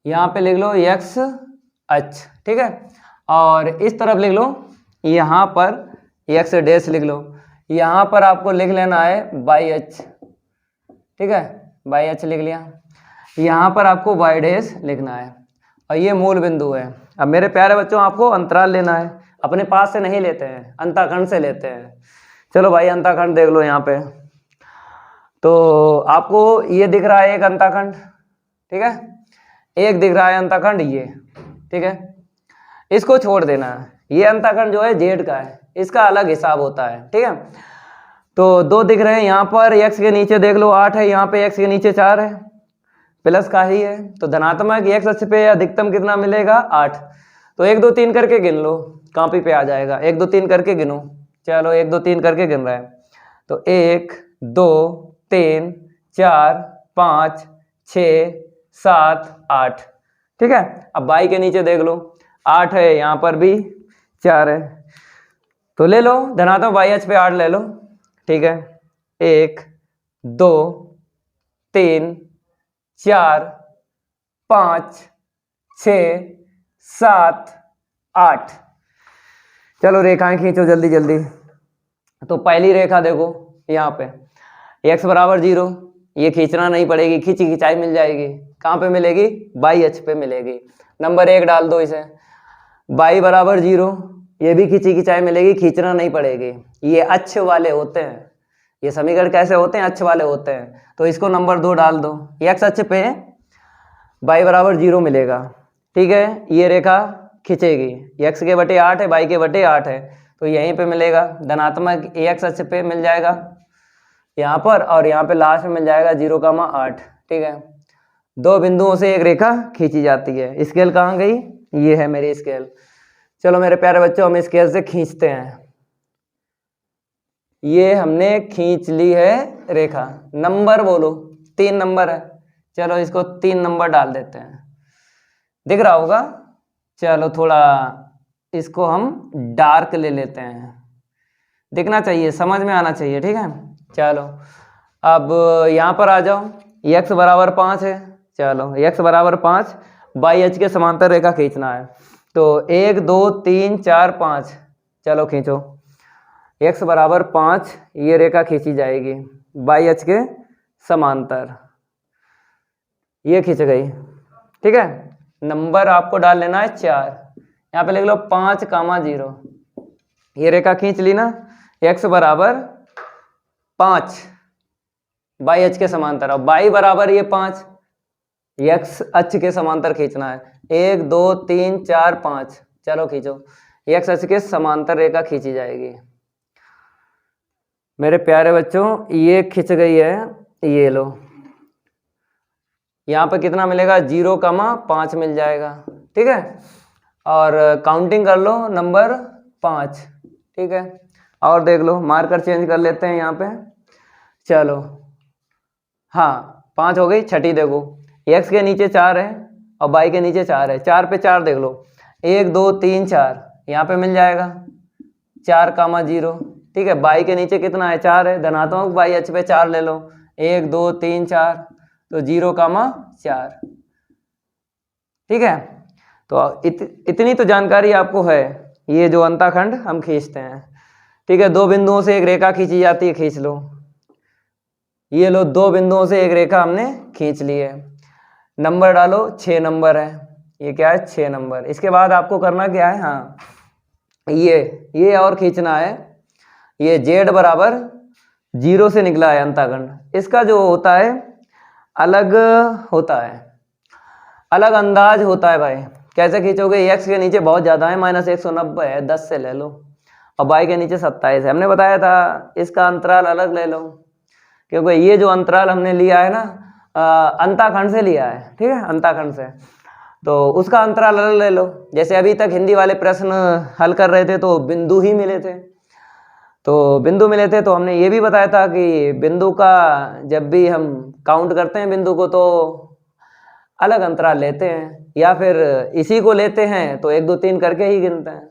यहाँ पे लिख लो x अक्ष, ठीक है, और इस तरफ लिख लो, यहाँ पर x डैश लिख लो, यहाँ पर आपको लिख लेना है y अक्ष, ठीक है, y अक्ष लिख लिया, यहाँ पर आपको y डैश लिखना है, और ये मूल बिंदु है। अब मेरे प्यारे बच्चों आपको अंतराल लेना है, अपने पास से नहीं लेते हैं, अंताखंड से लेते हैं। चलो भाई अंताखंड देख लो यहाँ पे, तो आपको ये दिख रहा है एक अंताखंड, ठीक है, एक दिख रहा है अंताखंड ये, ठीक है, इसको छोड़ देना है। ये अंताखंड जो है जेड का है, इसका अलग हिसाब होता है, ठीक है। तो 2 दिख रहे हैं यहाँ पर, x के नीचे देख लो 8 है, यहाँ पे x के नीचे 4 है, प्लस का ही है, तो धनात्मक x अक्ष पे अधिकतम कितना मिलेगा 8। तो 1 2 3 करके गिन लो, कॉपी पे आ जाएगा, 1 2 3 करके गिनो, चलो 1 2 3 करके गिन रहे हैं, तो 1 2 3 4 5 6 7 8, ठीक है। अब y के नीचे देख लो 8 है, यहाँ पर भी 4 है, तो ले लो धनात्मक y अक्ष पे 8 ले लो, ठीक है। 1 2 3 4 5 6 7 8, चलो रेखाएं खींचो जल्दी जल्दी। तो पहली रेखा देखो यहाँ पे x बराबर 0, ये खींचना नहीं पड़ेगी, खींची खिंचाई मिल जाएगी, कहाँ पे मिलेगी y अक्ष पे मिलेगी। नंबर 1 डाल दो इसे, y बराबर 0, ये भी खींची खिंचाई मिलेगी, खींचना नहीं पड़ेगी, ये अक्ष वाले होते हैं, ये समीकरण कैसे होते हैं, अक्ष वाले होते हैं, तो इसको नंबर 2 डाल दो। x अक्ष पे y बराबर 0 मिलेगा। ठीक है, ये रेखा खींचेगी, x के बटे 8 है, y के बटे 8 है, तो यहीं पे मिलेगा, धनात्मक x अक्ष पे मिल जाएगा यहाँ पर, और यहाँ पे लास्ट में मिल जाएगा 0,8। ठीक है, दो बिंदुओं से एक रेखा खींची जाती है। स्केल कहाँ गई? ये है मेरी स्केल। चलो मेरे प्यारे बच्चों, हम स्केल से खींचते हैं। ये हमने खींच ली है रेखा। नंबर बोलो, 3 नंबर है। चलो इसको 3 नंबर डाल देते हैं, दिख रहा होगा। चलो थोड़ा इसको हम डार्क ले लेते हैं, दिखना चाहिए, समझ में आना चाहिए। ठीक है, चलो अब यहाँ पर आ जाओ। x बराबर 5 है। चलो x बराबर 5, बाई एच के समांतर रेखा खींचना है। तो 1 2 3 4 5, चलो खींचो। x बराबर 5, ये रेखा खींची जाएगी बाई एच के समांतर, ये खींच गई। ठीक है, नंबर आपको डाल लेना है 4, यहाँ पे लिख लो 5,0। ये रेखा खींच ली ना, x बराबर 5 बाई एच के समांतर, और बाई बराबर ये 5, x अक्ष के समांतर खींचना है। 1 2 3 4 5, चलो खींचो। x अक्ष के समांतर रेखा खींची जाएगी। मेरे प्यारे बच्चों, ये खिंच गई है, ये लो, यहाँ पे कितना मिलेगा? 0,5 मिल जाएगा। ठीक है, और काउंटिंग कर लो, नंबर 5। ठीक है, और देख लो, मार्कर चेंज कर लेते हैं यहाँ पे। चलो हाँ, 5 हो गई। छठी देखो, x के नीचे 4 है और y के नीचे 4 है, 4 पे 4 देख लो, 1 2 3 4, यहाँ पे मिल जाएगा 4,0। ठीक है, y के नीचे कितना है? 4 है, धनात्मक y अक्ष पे 4 ले लो, 1 2 3 4, तो 0,4। ठीक है, तो इतनी तो जानकारी आपको है। ये जो अंताखंड हम खींचते हैं। ठीक है, दो बिंदुओं से एक रेखा खींची जाती है, खींच लो। ये लो, दो बिंदुओं से एक रेखा हमने खींच ली है। नंबर डालो, 6 नंबर है। ये क्या है? 6 नंबर। इसके बाद आपको करना क्या है? हाँ, ये और खींचना है। ये z बराबर 0 से निकला है अंताखंड, इसका जो होता है अलग होता है, अलग अंदाज होता है भाई। कैसे खींचोगे? x के नीचे बहुत ज़्यादा है, -190 है, 10 से ले लो, और y के नीचे 27 है। हमने बताया था इसका अंतराल अलग ले लो, क्योंकि ये जो अंतराल हमने लिया है ना, अंताखंड से लिया है। ठीक है, अंताखंड से, तो उसका अंतराल अलग ले लो। जैसे अभी तक हिंदी वाले प्रश्न हल कर रहे थे तो बिंदु ही मिले थे, तो हमने ये भी बताया था कि बिंदु का जब भी हम काउंट करते हैं बिंदु को, तो अलग अंतराल लेते हैं, या फिर इसी को लेते हैं तो 1 2 3 करके ही गिनते हैं।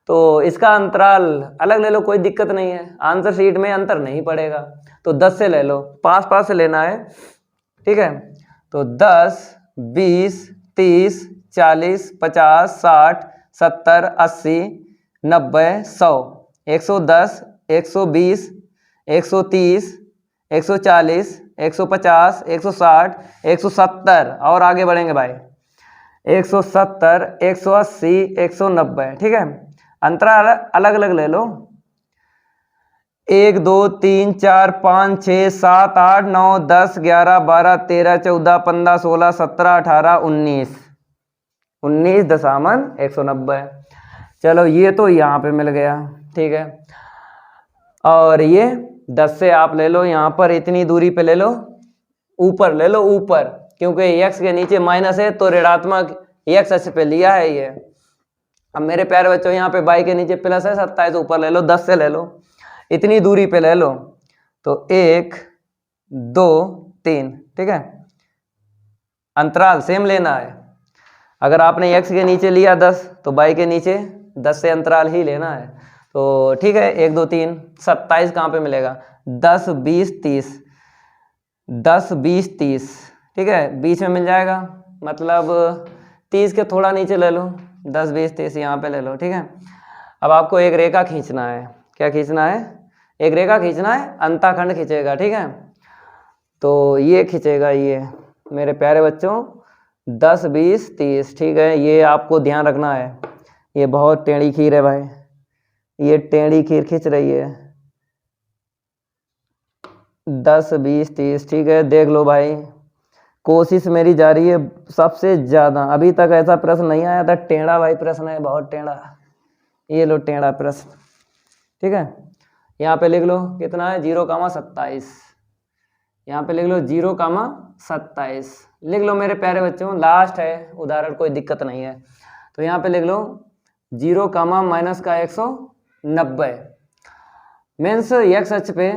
तो इसका अंतराल अलग ले लो, कोई दिक्कत नहीं है, आंसर शीट में अंतर नहीं पड़ेगा। तो 10 से ले लो, पास पास से लेना है। ठीक है, तो 10 20 30 40 50 60 70 80 90 100 110 120 130 140 150 160 170, और आगे बढ़ेंगे भाई, 170 180 190। ठीक है, अंतराल अलग अलग ले लो, 1 2 3 4 5 6 7 8 9 10 11 12 13 14 15 16 17 18 19 19,190। चलो ये तो यहाँ पे मिल गया। ठीक है, और ये 10 से आप ले लो, यहाँ पर इतनी दूरी पे ले लो, ऊपर ले लो, ऊपर, क्योंकि x के नीचे माइनस है तो ऋणात्मक x अक्ष पे लिया है ये। अब मेरे प्यारे बच्चों, यहाँ पे y के नीचे प्लस है 27, ऊपर ले लो, 10 से ले लो, इतनी दूरी पे ले लो, तो 1 2 3। ठीक है, अंतराल सेम लेना है। अगर आपने x के नीचे लिया 10 तो y के नीचे 10 से अंतराल ही लेना है। तो ठीक है, 1 2 3 27 कहाँ पे मिलेगा? 10 20 30, 10 20 30। ठीक है, बीच में मिल जाएगा, मतलब 30 के थोड़ा नीचे ले लो, 10 20 30 यहाँ पे ले लो। ठीक है, अब आपको एक रेखा खींचना है। क्या खींचना है? एक रेखा खींचना है, अंताखंड खींचेगा। ठीक है, तो ये खींचेगा, ये मेरे प्यारे बच्चों 10 20 30। ठीक है, ये आपको ध्यान रखना है, ये बहुत टेढ़ी खीर है भाई, ये टेढ़ी खीर खींच रही है। 10 20 30। ठीक है, देख लो भाई, कोशिश मेरी जारी है सबसे ज़्यादा। अभी तक ऐसा प्रश्न नहीं आया था, टेढ़ा भाई प्रश्न है, बहुत टेढ़ा। ये लो टेढ़ा प्रश्न, ठीक है। यहाँ पे लिख लो कितना है 0,27। यहाँ पे लिख लो 0,27 लिख लो मेरे प्यारे बच्चों। लास्ट है उदाहरण, कोई दिक्कत नहीं है। तो यहाँ पे लिख लो 0, -190 मीन्स एक्स अक्ष पे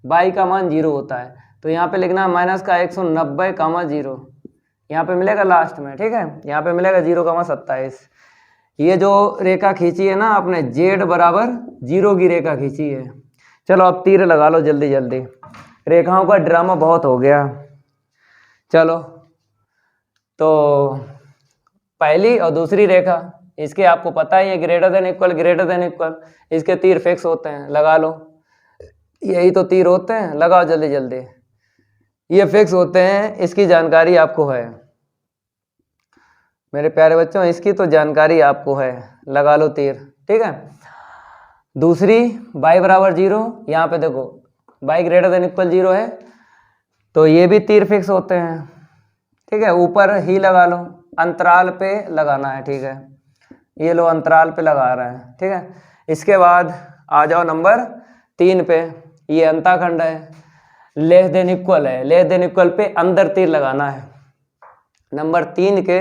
y का मान 0 होता है। तो यहाँ पे लिखना -190, 0 यहाँ पे मिलेगा लास्ट में, ठीक है। यहाँ पे मिलेगा 0,27। ये जो रेखा खींची है ना आपने, z बराबर 0 की रेखा खींची है। चलो अब तीर लगा लो जल्दी जल्दी, रेखाओं का ड्रामा बहुत हो गया। चलो तो पहली और दूसरी रेखा, इसके आपको पता ही है ग्रेटर देन इक्वल, इसके तीर फिक्स होते हैं, लगा लो। यही तो तीर होते हैं, लगाओ जल्दी जल्दी। ये फिक्स होते हैं, इसकी जानकारी आपको है मेरे प्यारे बच्चों, इसकी तो जानकारी आपको है, लगा लो तीर, ठीक है। दूसरी y बराबर 0, यहाँ पे देखो y ग्रेटर देन इक्वल 0 है, तो ये भी तीर फिक्स होते हैं, ठीक है। ऊपर ही लगा लो, अंतराल पे लगाना है, ठीक है। ये लो अंतराल पे लगा रहे हैं, ठीक है। इसके बाद आ जाओ नंबर 3 पे, ये अंताखंड है, लेस देन इक्वल है, लेस देन इक्वल पे अंदर तीर लगाना है। नंबर 3 के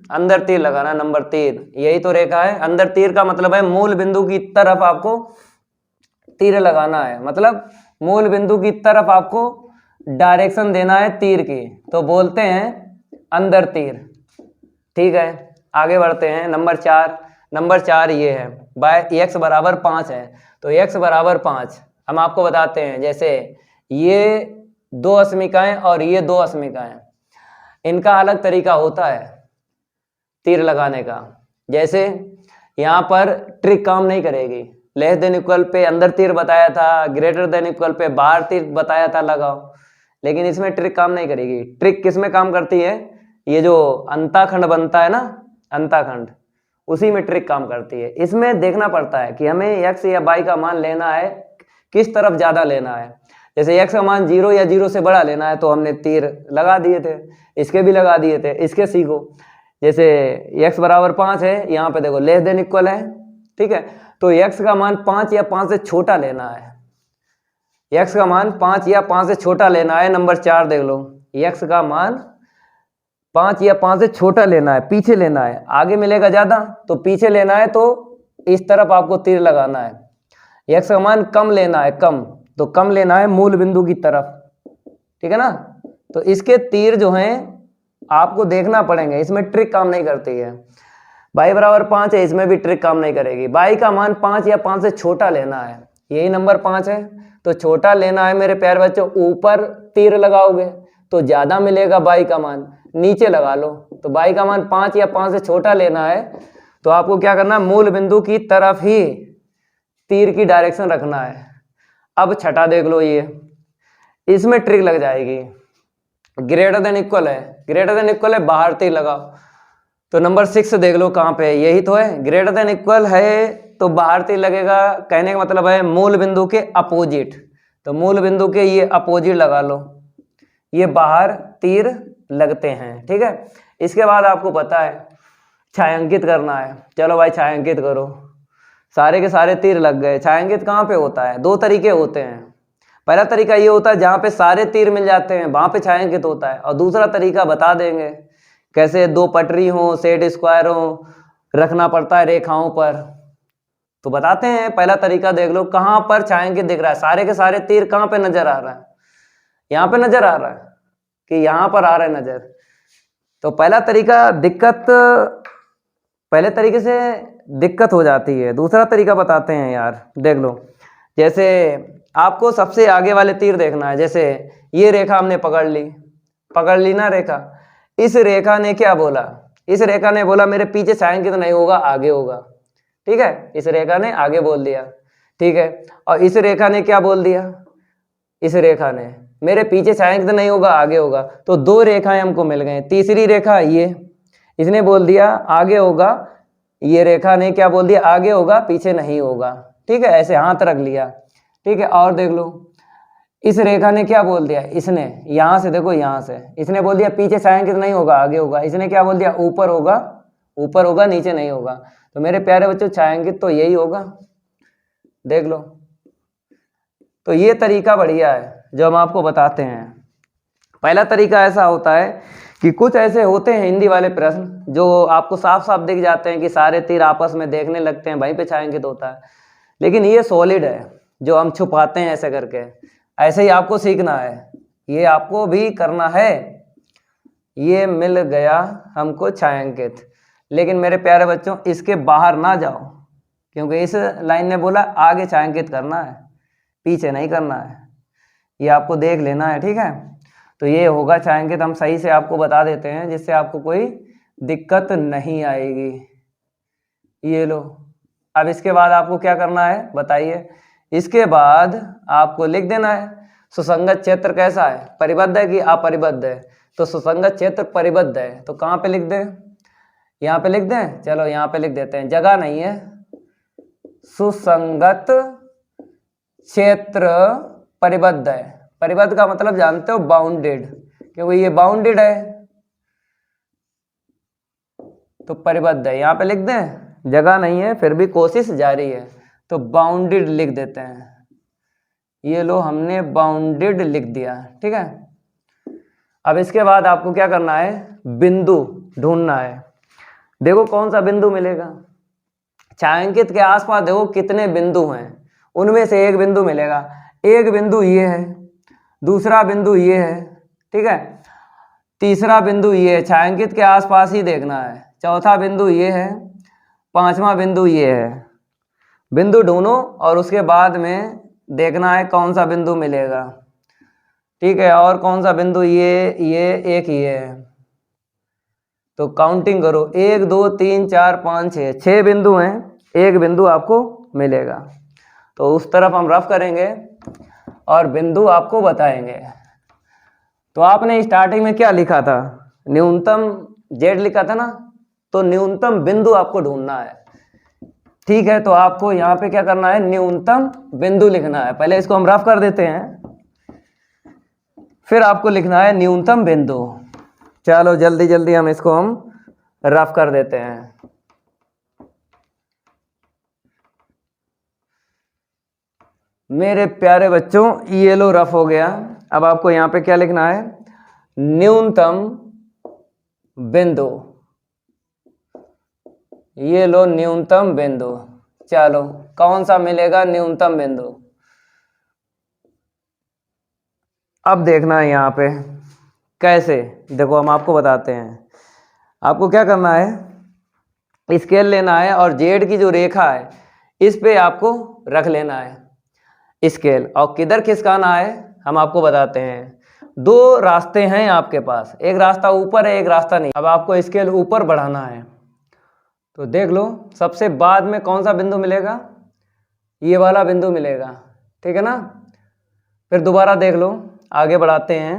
अंदर तीर लगाना है, नंबर 3। यही तो रेखा है, अंदर तीर का मतलब है मूल बिंदु की तरफ आपको तीर लगाना है, मतलब मूल बिंदु की तरफ आपको डायरेक्शन देना है तीर की, तो बोलते हैं अंदर तीर, ठीक है। आगे बढ़ते हैं नंबर 4। नंबर 4 ये है, x बराबर 5 है, तो x बराबर 5 हम आपको बताते हैं। जैसे ये 2 अस्मिकाएं और ये 2 अस्मिकाएं, इनका अलग तरीका होता है तीर लगाने का। जैसे यहाँ पर ट्रिक काम नहीं करेगी, लेस देन इक्वल पे अंदर तीर बताया था, ग्रेटर देन इक्वल पे बाहर तीर बताया था, लगाओ। लेकिन इसमें ट्रिक काम नहीं करेगी। ट्रिक किस में काम करती है? ये जो अंताखंड बनता है ना, अंताखंड, उसी में ट्रिक काम करती है। इसमें देखना पड़ता है कि हमें x या y का मान लेना है, किस तरफ ज़्यादा लेना है। जैसे x का मान 0 या 0 से बड़ा लेना है तो हमने तीर लगा दिए थे, इसके भी लगा दिए थे। इसके सीखो, जैसे x बराबर 5 है, यहाँ पे देखो लेस देन इक्वल है, ठीक है। तो x का मान 5 या 5 से छोटा लेना है, x का मान 5 या 5 से छोटा लेना है। नंबर 4 देख लो, x का मान 5 या 5 से छोटा लेना है, पीछे लेना है। आगे मिलेगा ज़्यादा तो पीछे लेना है, तो इस तरफ आपको तीर लगाना है। x का मान कम लेना है, कम, तो कम लेना है मूल बिंदु की तरफ, ठीक है ना। तो इसके तीर जो हैं आपको देखना पड़ेंगे, इसमें ट्रिक काम नहीं करती है। y बराबर 5 है, इसमें भी ट्रिक काम नहीं करेगी। y का मान 5 या 5 से छोटा लेना है, यही नंबर 5 है, तो छोटा लेना है मेरे प्यारे बच्चों। ऊपर तीर लगाओगे तो ज़्यादा मिलेगा y का मान, नीचे लगा लो। तो y का मान 5 या 5 से छोटा लेना है, तो आपको क्या करना है, मूल बिंदु की तरफ ही तीर की डायरेक्शन रखना है। अब छठा देख लो, ये इसमें ट्रिक लग जाएगी। ग्रेटर देन इक्वल है, ग्रेटर देन इक्वल है, बाहर तीर लगाओ। तो नंबर 6 देख लो कहाँ पे है, यही तो है। ग्रेटर देन इक्वल है तो बाहर तीर लगेगा, कहने का मतलब है मूल बिंदु के अपोजिट। तो मूल बिंदु के ये अपोजिट लगा लो, ये बाहर तीर लगते हैं, ठीक है। इसके बाद आपको पता है छायांकित करना है। चलो भाई छायांकित करो, सारे के सारे तीर लग गए। छायांकित कहाँ पे होता है? 2 तरीके होते हैं। पहला तरीका ये होता है जहाँ पे सारे तीर मिल जाते हैं वहाँ पे छायांकित होता है, और दूसरा तरीका बता देंगे कैसे। 2 पटरी हो, सेट स्क्वायर हो, रखना पड़ता है रेखाओं पर, तो बताते हैं। पहला तरीका देख लो, कहाँ पर छायांकित दिख रहा है, सारे के सारे तीर कहाँ पे नजर आ रहा है? यहाँ पे नजर आ रहा है कि यहाँ पर आ रहा है नजर? तो पहला तरीका दिक्कत, पहले तरीके से दिक्कत हो जाती है। दूसरा तरीका बताते हैं यार, देख लो। जैसे आपको सबसे आगे वाले तीर देखना है, जैसे ये रेखा हमने पकड़ ली ना रेखा। इस रेखा ने क्या बोला? इस रेखा ने बोला मेरे पीछे छायांकित नहीं होगा, आगे होगा, ठीक है। इस रेखा ने आगे बोल दिया, ठीक है। और इस रेखा ने क्या बोल दिया? इस रेखा ने मेरे पीछे छायांकित नहीं होगा, आगे होगा। तो 2 रेखाएं हमको मिल गए। तीसरी रेखा ये, इसने बोल दिया आगे होगा, ये रेखा ने क्या बोल दिया? आगे होगा, पीछे नहीं होगा, ठीक है। ऐसे हाथ रख लिया, ठीक है। और देख लो, इस रेखा ने क्या बोल दिया, इसने यहां से देखो, यहां से इसने बोल दिया पीछे छायांकित नहीं होगा, आगे होगा। इसने क्या बोल दिया, ऊपर होगा, ऊपर होगा, नीचे नहीं होगा। तो मेरे प्यारे बच्चों छायांकित तो यही होगा, देख लो। तो ये तरीका बढ़िया है जो हम आपको बताते हैं। पहला तरीका ऐसा होता है कि कुछ ऐसे होते हैं हिंदी वाले प्रश्न जो आपको साफ साफ दिख जाते हैं कि सारे तीर आपस में देखने लगते हैं, वहीं पे छायांकित होता है। लेकिन ये सॉलिड है जो हम छुपाते हैं ऐसे करके। ऐसे ही आपको सीखना है, ये आपको भी करना है। ये मिल गया हमको छायांकित, लेकिन मेरे प्यारे बच्चों इसके बाहर ना जाओ, क्योंकि इस लाइन ने बोला आगे छायांकित करना है, पीछे नहीं करना है। ये आपको देख लेना है, ठीक है। तो ये होगा छायांकित, हम सही से आपको बता देते हैं जिससे आपको कोई दिक्कत नहीं आएगी। ये लो, अब इसके बाद आपको क्या करना है बताइए। इसके बाद आपको लिख देना है सुसंगत क्षेत्र कैसा है, परिबद्ध है कि अपरिबद्ध है। तो सुसंगत क्षेत्र परिबद्ध है, तो कहाँ पे लिख दें, यहाँ पे लिख दें। चलो यहाँ पे लिख देते हैं, जगह नहीं है। सुसंगत क्षेत्र परिबद्ध है। परिबद्ध का मतलब जानते हो, बाउंडेड, क्योंकि ये बाउंडेड है तो परिबद्ध है। यहाँ पे लिख दें, जगह नहीं है फिर भी कोशिश जारी है, तो बाउंडेड लिख देते हैं। ये लो, हमने बाउंडेड लिख दिया, ठीक है। अब इसके बाद आपको क्या करना है, बिंदु ढूंढना है। देखो कौन सा बिंदु मिलेगा, छायांकित के आसपास देखो कितने बिंदु हैं, उनमें से एक बिंदु मिलेगा। एक बिंदु ये है, दूसरा बिंदु ये है, ठीक है, तीसरा बिंदु ये है, छायांकित के आसपास ही देखना है। चौथा बिंदु ये है, पांचवा बिंदु ये है। बिंदु ढूंढो और उसके बाद में देखना है कौन सा बिंदु मिलेगा, ठीक है। और कौन सा बिंदु, ये एक ये है। तो काउंटिंग करो, 1 2 3 4 5 6, 6 बिंदु हैं, एक बिंदु आपको मिलेगा। तो उस तरफ हम रफ करेंगे और बिंदु आपको बताएंगे। तो आपने स्टार्टिंग में क्या लिखा था, न्यूनतम जेड लिखा था ना, तो न्यूनतम बिंदु आपको ढूंढना है, ठीक है। तो आपको यहाँ पे क्या करना है, न्यूनतम बिंदु लिखना है। पहले इसको हम रफ कर देते हैं, फिर आपको लिखना है न्यूनतम बिंदु। चलो जल्दी जल्दी हम इसको रफ कर देते हैं। मेरे प्यारे बच्चों ये लो रफ हो गया। अब आपको यहाँ पे क्या लिखना है, न्यूनतम बिंदु। ये लो न्यूनतम बिंदु। चलो कौन सा मिलेगा न्यूनतम बिंदु, अब देखना है यहाँ पे कैसे। देखो हम आपको बताते हैं, आपको क्या करना है, स्केल लेना है और जेड की जो रेखा है इस पे आपको रख लेना है स्केल, और किधर खिसकाना है हम आपको बताते हैं। दो रास्ते हैं आपके पास, एक रास्ता ऊपर है, एक रास्ता नहीं। अब आपको स्केल ऊपर बढ़ाना है, तो देख लो सबसे बाद में कौन सा बिंदु मिलेगा, ये वाला बिंदु मिलेगा, ठीक है ना। फिर दोबारा देख लो, आगे बढ़ाते हैं,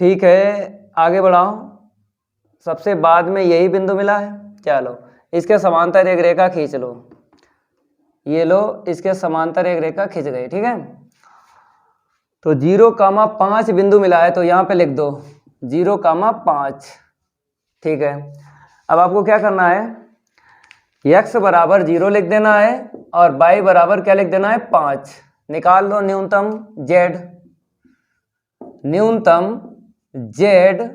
ठीक है आगे बढ़ाओ। सबसे बाद में यही बिंदु मिला है, चलो इसके समांतर एक रेखा खींच लो। ये लो इसके समांतर एक रेखा खींच गई, ठीक है। तो 0,5 बिंदु मिला है, तो यहाँ पे लिख दो 0,5, ठीक है। अब आपको क्या करना है, x बराबर 0 लिख देना है और y बराबर क्या लिख देना है 5। निकाल लो न्यूनतम z। न्यूनतम z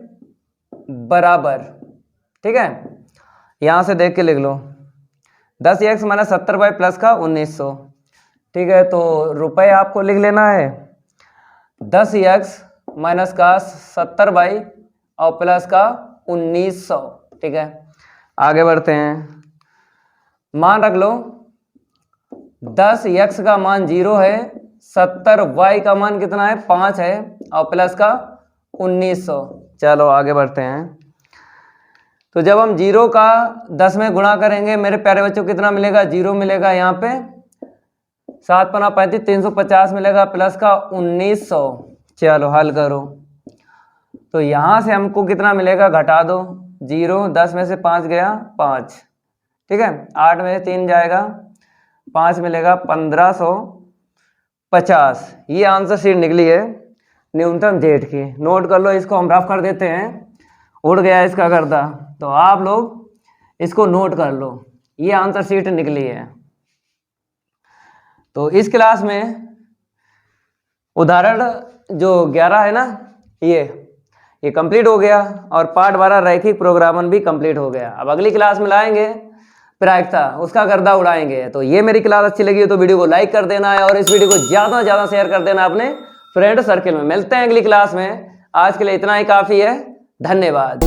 बराबर, ठीक है, यहां से देख के लिख लो 10x माइनस 70y प्लस का 1900, ठीक है। तो रुपए आपको लिख लेना है 10x माइनस का 70y और प्लस का 1900, ठीक है। आगे बढ़ते हैं, मान रख लो 10x का मान 0 है, 70y का मान कितना है 5 है और प्लस का 1900। चलो आगे बढ़ते हैं। तो जब हम 0 का 10 में गुणा करेंगे मेरे प्यारे बच्चों कितना मिलेगा, 0 मिलेगा, यहाँ पे 7 पना 35 350 मिलेगा प्लस का 1900। चलो हल करो, तो यहाँ से हमको कितना मिलेगा घटा दो, 0 10 में से 5 गया 5, ठीक है। 8 में से 3 जाएगा 5 मिलेगा 1500 50। ये आंसर शीट निकली है न्यूनतम जेट की। नोट कर लो, इसको हम रफ कर देते हैं। उड़ गया इसका गर्दा, तो आप लोग इसको नोट कर लो। ये आंसर शीट निकली है। तो इस क्लास में उदाहरण जो 11 है ना, ये कंप्लीट हो गया और पार्ट 12 रैखिक प्रोग्रामन भी कंप्लीट हो गया। अब अगली क्लास में लाएंगे प्रायिकता, उसका गर्दा उड़ाएंगे। तो ये मेरी क्लास अच्छी लगी तो वीडियो को लाइक कर देना है और इस वीडियो को ज़्यादा से ज़्यादा शेयर कर देना अपने फ्रेंड सर्किल में। मिलते हैं अगली क्लास में। आज के लिए इतना ही काफ़ी है। धन्यवाद।